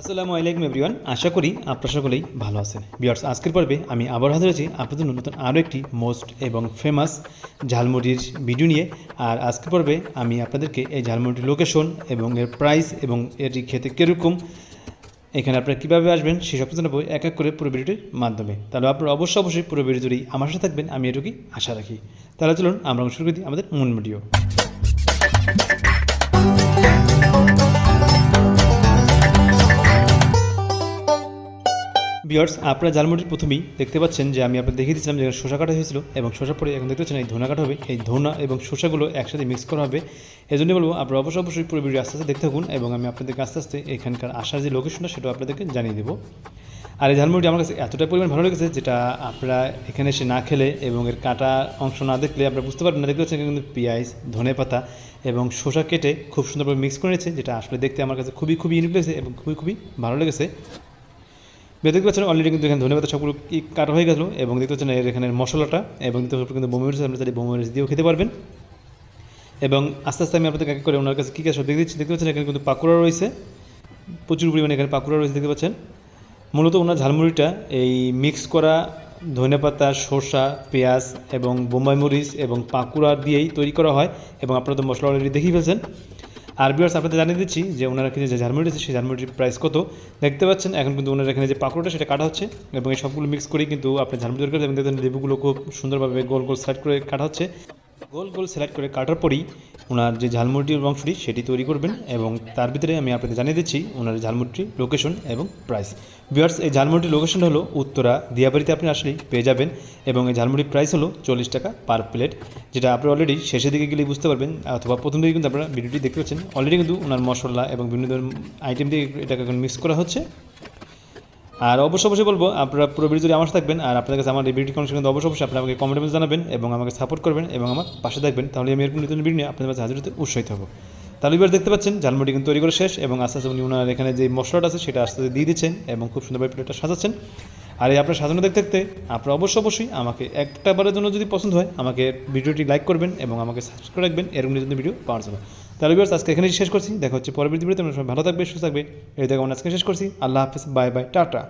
আসসালামু আলাইকুম এভরিওয়ান, আশা করি আপনারা সকলেই ভালো আছেন। ভিউয়ার্স, আজকের পর্বে আমি আবার হাজির হয়েছি আপনাদের জন্য নতুন আরও একটি মোস্ট এবং ফেমাস ঝালমুড়ির ভিডিও নিয়ে। আর আজকের পর্বে আমি আপনাদেরকে এই ঝালমুড়ির লোকেশন এবং এর প্রাইস এবং এটি খেতে কীরকম, এখানে আপনারা কীভাবে আসবেন সেসব জানাবো এক এক করে পুরো ভিডিওটির মাধ্যমে। তাহলে আপনারা অবশ্যই পুরো ভিডিও জুড়েই আমার সাথে থাকবেন, আমি এটুকুই আশা রাখি। তাহলে চলুন আমরা শুরু করে দিই আমাদের মূল ভিডিও। ভিউয়ার্স, আপনারা ঝালমুড়ির প্রথমেই দেখতে পাচ্ছেন যে আমি আপনাদের দেখিয়ে দিয়েছিলাম যে শসা কাটা হয়েছিল এবং শসা পরে এখন দেখতে পাচ্ছেন এই ধনা কাটা হবে। এই ধনা এবং শসাগুলো একসাথে মিক্স করা হবে। এই জন্য বলবো আপনারা অবশ্যই পুরো ভিডিও আস্তে আস্তে দেখতে থাকুন এবং আমি আপনাদেরকে আস্তে আস্তে এখানকার আসার যে লোকেশনটা সেটাও আপনাদেরকে জানিয়ে দেবো। আর এই ঝালমুড়িটি আমার কাছে এতটা পরিমাণ ভালো লেগেছে যেটা আপনারা এখানে এসে না খেলে এবং এর কাটা অংশ না দেখলে আপনারা বুঝতে পারবেন না। দেখতে পাচ্ছেন কিন্তু পেঁয়াজ, ধনে পাতা এবং শসা কেটে খুব সুন্দরভাবে মিক্স করে নিয়েছে, যেটা আসলে দেখতে আমার কাছে খুবই ইউনিক লেগেছে এবং খুবই ভালো লেগেছে। দেখতে পাচ্ছেন অলরেডি কিন্তু এখানে ধনেপাতা সবগুলো কাটা হয়ে গেল এবং দেখতে পাচ্ছেন এর এখানে মশলাটা এবং দেখতে পাচ্ছেন কিন্তু বোম্বাই মরিচ, আপনারা চাইলে বোম্বাই মরিচ দিয়েও খেতে পারবেন। এবং আস্তে আস্তে আমি আপনাদেরকে এক করে ওনার কাছে কী সব দেখতে দিচ্ছি। দেখতে পাচ্ছেন এখানে কিন্তু পাকুড়া রয়েছে, প্রচুর পরিমাণে এখানে পাকুড়া রয়েছে দেখতে পাচ্ছেন। মূলত ওনার ঝালমুড়িটা এই মিক্স করা ধনেপাতা, শসা, পেঁয়াজ এবং বোম্বাই মরিচ এবং পাকুড়া দিয়েই তৈরি করা হয় এবং আপনারা তো মশলা অলরেডি দেখিয়ে ফেলছেন। আর ভিউয়ার্স, আপনাদের জানিয়ে দিচ্ছি যে ওনারা কিন্তু যে ঝালমুড়ি আছে সেই ঝালমুড়ির প্রাইস কত। দেখতে পাচ্ছেন এখন কিন্তু ওনারা এখানে যে পাকুড়াটা সেটা কাটা হচ্ছে এবং এই সবগুলো মিক্স করেই কিন্তু আপনি ঝালমুড়ি তৈরি করতে এবং দেখতে লেবুগুলো খুব সুন্দরভাবে গোল সাইড করে কাটা হচ্ছে। গোল সেলেক্ট করে কাটার পরেই ওনার যে ঝালমুড়ির অংশটি সেটি তৈরি করবেন এবং তার ভিতরে আমি আপনাদের জানিয়ে দিচ্ছি ওনার ঝালমুড়ির লোকেশন এবং প্রাইস। ভিউয়ার্স, এই ঝালমুড়ির লোকেশন হলো উত্তরা দিয়াবাড়িতে, আপনি আসলেই পেয়ে যাবেন এবং এই ঝালমুড়ির প্রাইস হলো 40 টাকা পার প্লেট, যেটা আপনি অলরেডি শেষের দিকে গেলেই বুঝতে পারবেন অথবা প্রথম দিকে কিন্তু আপনারা ভিডিওটি দেখতে পাচ্ছেন। অলরেডি কিন্তু ওনার মশলা এবং বিভিন্ন ধরনের আইটেম দিয়ে এটাকে এখন মিক্স করা হচ্ছে। আর অবশ্যই বলবো আপনারা পুরো ভিডিও যদি আমার থাকবেন আর আপনাদের কাছে আমার এই ভিডিওটি কনসেপ্ট কিন্তু অবশ্যই আপনারা আমাকে কমেন্টে জানাবেন এবং আমাকে সাপোর্ট করবেন এবং আমার পাশে থাকবেন, তাহলে আমি এরকম নতুন ভিডিও নিয়ে আপনাদের কাছে হাজির হতে উৎসাহিত হবো। তাহলে এবার দেখতে পাচ্ছেন ঝালমুড়ি কিন্তু তৈরি করে শেষ এবং আস্তে আস্তে উনি ওনার এখানে যে মশলাটা আছে সেটা আস্তে আস্তে দিয়ে দিচ্ছেন এবং খুব সুন্দরভাবে প্লেটটা সাজাচ্ছেন। আর এই আপনার সাজানো দেখতে আপনারা অবশ্যই আমাকে একটা বারের জন্য যদি পছন্দ হয় আমাকে ভিডিওটি লাইক করবেন এবং আমাকে সাবস্ক্রাইব করে রাখবেন এরকম নতুন ভিডিও পাওয়ার জন্য। তাহলে ভিউয়ার্স, আজকে এখানেই শেষ করছি, দেখা হচ্ছে পরবর্তী ভিডিওতে। আপনারা সবাই ভালো থাকবে, সুস্থ থাকবে, এই দেখো আমরা আজকে শেষ করছি। আল্লাহ হাফেজ, বাই বাই, টাটা।